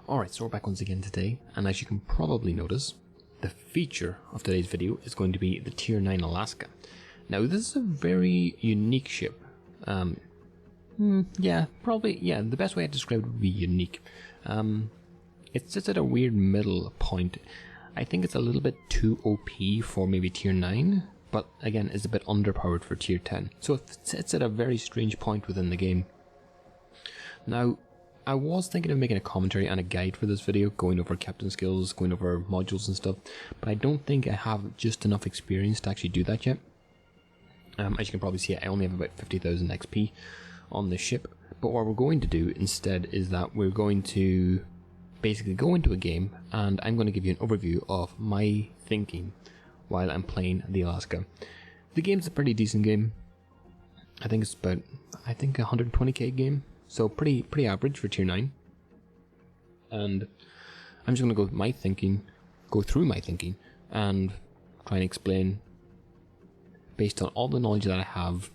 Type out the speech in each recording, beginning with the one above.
Alright, so we're back once again today, and as you can probably notice, the feature of today's video is going to be the Tier 9 Alaska. Now this is a very unique ship. The best way I describe it would be unique. It sits at a weird middle point. I think it's a little bit too OP for maybe Tier 9, but again, it's a bit underpowered for Tier 10. So it sits at a very strange point within the game. Now, I was thinking of making a commentary and a guide for this video, going over captain skills, going over modules and stuff, but I don't think I have just enough experience to actually do that yet. As you can probably see, I only have about 50,000 XP on this ship, but what we're going to do instead is that we're going to basically go into a game and I'm going to give you an overview of my thinking while I'm playing the Alaska. The game's a pretty decent game. I think it's about, a 120k game. So pretty average for Tier 9. And I'm just going to go through my thinking, and try and explain, based on all the knowledge that I have,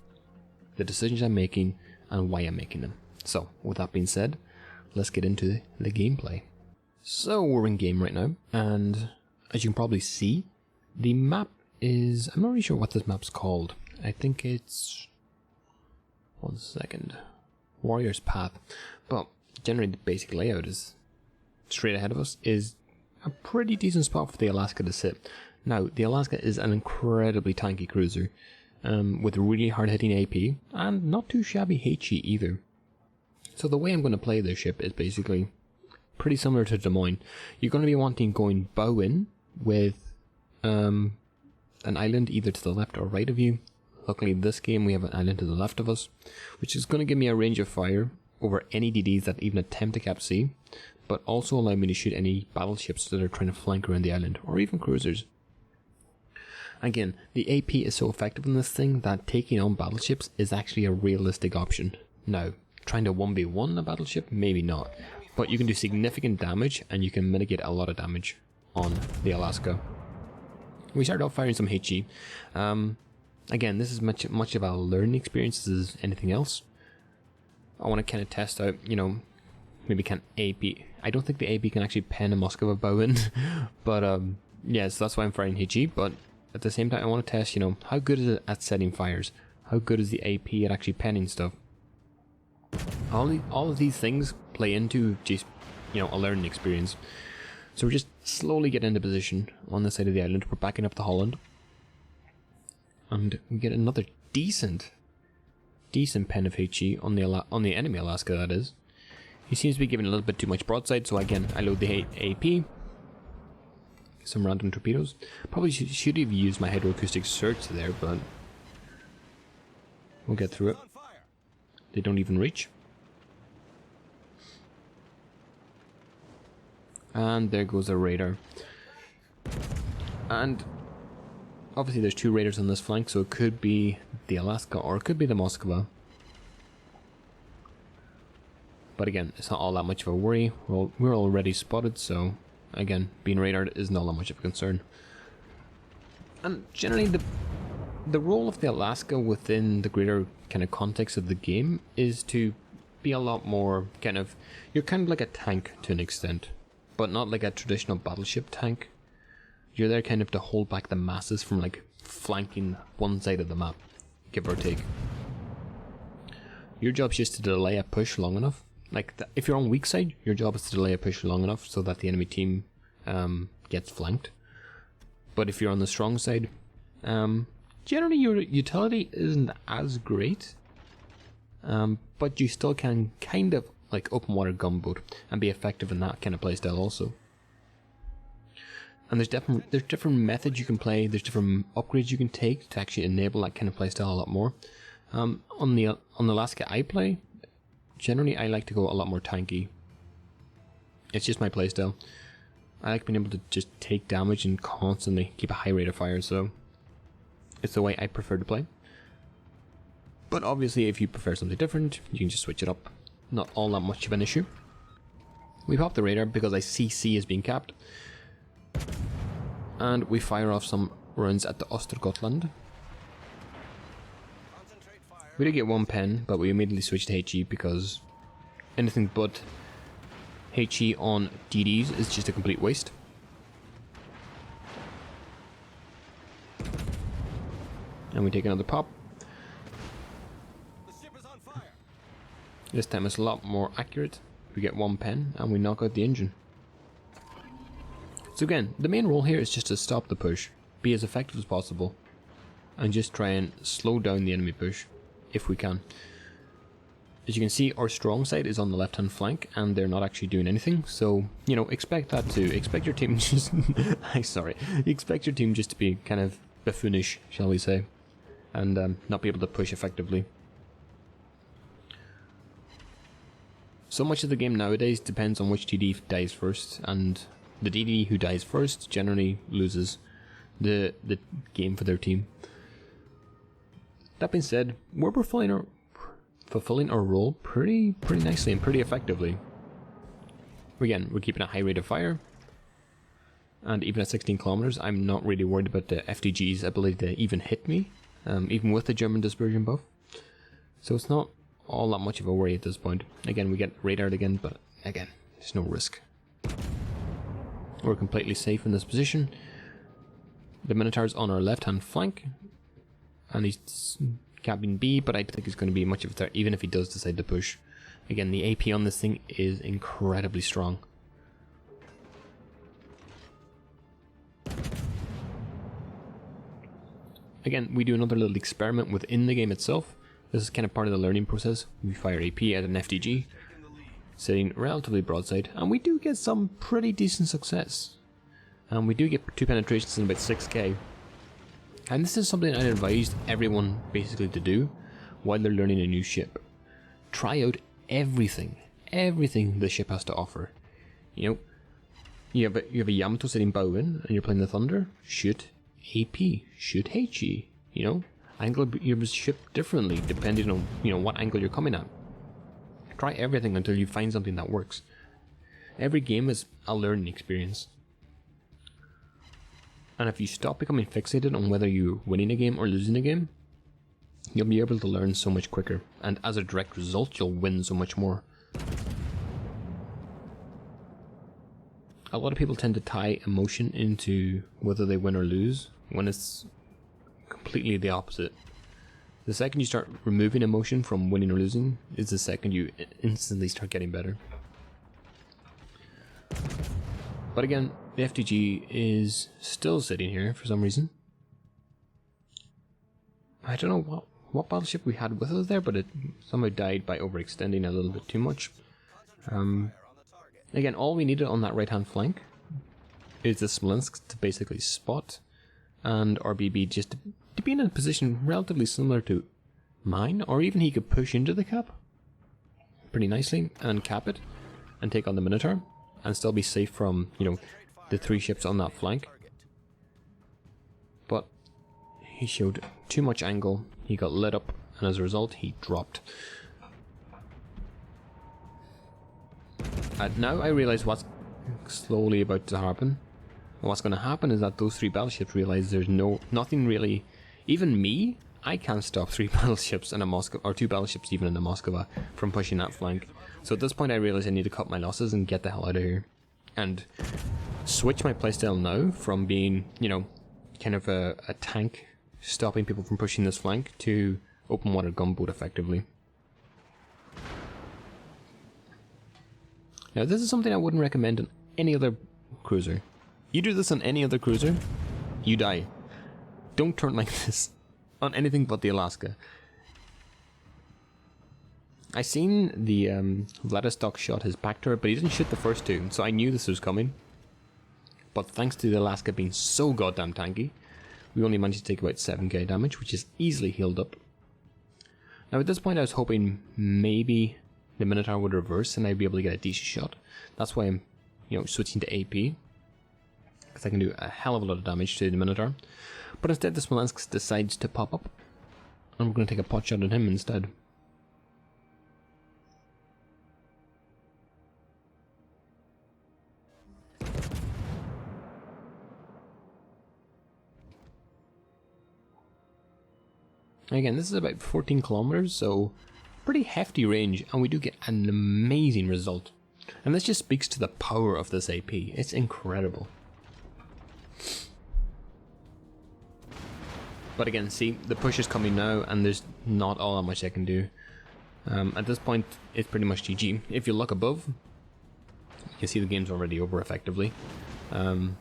the decisions I'm making and why I'm making them. So, with that being said, let's get into the gameplay. So, we're in game right now, and as you can probably see, the map is, I'm not really sure what this map's called. I think it's, one second, Warrior's Path, but generally the basic layout is straight ahead of us, is a pretty decent spot for the Alaska to sit. Now, the Alaska is an incredibly tanky cruiser, with really hard hitting AP, and not too shabby HE either. So the way I'm going to play this ship is basically pretty similar to Des Moines. You're going to be wanting going bow in with an island either to the left or right of you. Luckily this game we have an island to the left of us, which is going to give me a range of fire over any DDs that even attempt to cap C, but also allow me to shoot any battleships that are trying to flank around the island, or even cruisers. Again, the AP is so effective in this thing that taking on battleships is actually a realistic option. Now, trying to 1v1 a battleship, maybe not, but you can do significant damage and you can mitigate a lot of damage on the Alaska. We started off firing some HE. Again, this is much of a learning experience as anything else. I want to kind of test out, maybe can AP. I don't think the AP can actually pen a Moskva bow in, but yeah, so that's why I'm firing HE. But at the same time, I want to test, how good is it at setting fires? How good is the AP at actually penning stuff? All of these things play into just, a learning experience. So we're just slowly getting into position on the side of the island. We're backing up the Holland. And we get another decent pen of HE on the enemy Alaska, that is. He seems to be giving a little bit too much broadside, so again, I load the AP. Some random torpedoes. Probably should have used my hydroacoustic search there, but we'll get through it. They don't even reach. And there goes a radar. And obviously there's two raiders on this flank, so it could be the Alaska or it could be the Moskva. But again, it's not all that much of a worry. We're already spotted, so again, being radared is not that much of a concern. And generally the role of the Alaska within the greater kind of context of the game is to be a lot more you're kind of like a tank to an extent, but not like a traditional battleship tank. You're there kind of to hold back the masses from flanking one side of the map, give or take. Your job's just to delay a push long enough. If you're on weak side, your job is to delay a push long enough so that the enemy team gets flanked. But if you're on the strong side, generally your utility isn't as great, but you still can kind of open water gunboat and be effective in that kind of playstyle also. And there's different methods you can play, there's different upgrades you can take to actually enable that kind of playstyle a lot more. On the Alaska I play, generally I like to go a lot more tanky. It's just my playstyle. I like being able to just take damage and constantly keep a high rate of fire, so it's the way I prefer to play. But obviously if you prefer something different, you can just switch it up. Not all that much of an issue. We pop the radar because I see C is being capped. And we fire off some rounds at the Ostergotland. We did get one pen, but we immediately switched to HE because anything but HE on DDs is just a complete waste. And we take another pop. The ship is on fire. This time it's a lot more accurate. We get 1 pen and we knock out the engine. So again, the main role here is just to stop the push, be as effective as possible, and just try and slow down the enemy push if we can. As you can see, our strong side is on the left hand flank and they're not actually doing anything, so you know, expect that too. Expect your team just expect your team just to be kind of buffoonish, shall we say, and not be able to push effectively. So much of the game nowadays depends on which DD dies first, and the DD who dies first generally loses the game for their team. That being said, we're fulfilling our role pretty nicely and pretty effectively. Again, we're keeping a high rate of fire, and even at 16 kilometers, I'm not really worried about the FDG's ability to even hit me, even with the German dispersion buff. So it's not all that much of a worry at this point. Again, we get radared again, but again, there's no risk. We're completely safe in this position. The Minotaur's on our left hand flank, and he's capping B, but I don't think he's going to be much of a threat, even if he does decide to push. Again, the AP on this thing is incredibly strong. Again, we do another little experiment within the game itself. This is kind of part of the learning process. We fire AP at an FDG, sitting relatively broadside, and we do get some pretty decent success. And we do get 2 penetrations in about 6k. And this is something I'd advise everyone basically to do while they're learning a new ship. Try out everything the ship has to offer. You know, you have a Yamato sitting bow in, and you're playing the Thunder. Shoot AP, shoot HE. You know, angle your ship differently depending on what angle you're coming at. Try everything until you find something that works. Every game is a learning experience. And if you stop becoming fixated on whether you're winning a game or losing a game, you'll be able to learn so much quicker, and as a direct result, you'll win so much more. A lot of people tend to tie emotion into whether they win or lose, when it's completely the opposite. The second you start removing emotion from winning or losing is the second you instantly start getting better. But again, the FTG is still sitting here for some reason. I don't know what battleship we had with us there, but it somehow died by overextending a little bit too much. Again, all we needed on that right hand flank is the Smolensk to basically spot, and RBB just to be in a position relatively similar to mine, or even he could push into the cap pretty nicely and cap it and take on the Minotaur and still be safe from, the 3 ships on that flank. But he showed too much angle, he got lit up, and as a result he dropped. And now I realize what's slowly about to happen. And what's going to happen is that those 3 battleships realize there's nothing really, even me, I can't stop 3 battleships in a Moskva, or 2 battleships even in a Moskva, from pushing that flank. So at this point I realize I need to cut my losses and get the hell out of here. And switch my playstyle now from being, kind of a tank stopping people from pushing this flank to open water gunboat effectively. Now this is something I wouldn't recommend on any other cruiser. You do this on any other cruiser, you die. Don't turn like this on anything but the Alaska. I seen the Vladistok shot his back turret, but he didn't shoot the first 2, so I knew this was coming. But thanks to the Alaska being so goddamn tanky, we only managed to take about 7k damage, which is easily healed up. Now at this point I was hoping maybe the Minotaur would reverse and I'd be able to get a decent shot. That's why I'm, switching to AP, because I can do a hell of a lot of damage to the Minotaur. But instead the Smolensk decides to pop up, and we're going to take a pot shot at him instead. Again, this is about 14 kilometers, so pretty hefty range, and we do get an amazing result. And this just speaks to the power of this AP. It's incredible. But again, see, the push is coming now, and there's not all that much I can do. At this point, it's pretty much GG. If you look above, you can see the game's already over effectively. But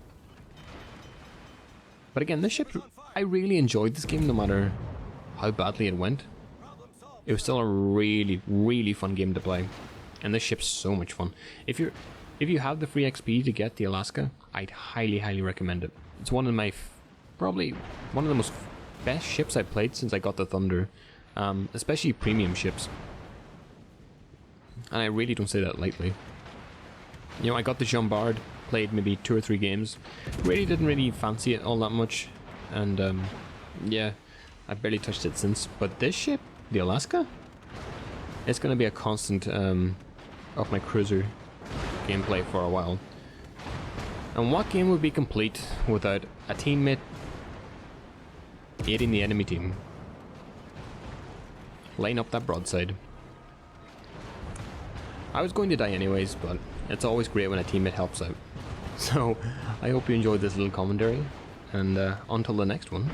again, this ship, I really enjoyed this game no matter how badly it went. It was still a really, really fun game to play. And this ship's so much fun. If you have the free XP to get the Alaska, I'd highly, highly recommend it. It's one of my, probably one of the most best ships I've played since I got the Thunder. Especially premium ships. And I really don't say that lightly. You know, I got the Jean Bart, played maybe 2 or 3 games. Really didn't really fancy it all that much. And yeah, I've barely touched it since. But this ship, the Alaska, it's going to be a constant of my cruiser gameplay for a while. And what game would be complete without a teammate aiding the enemy team? Line up that broadside. I was going to die anyways, but it's always great when a teammate helps out. So, I hope you enjoyed this little commentary, and until the next one,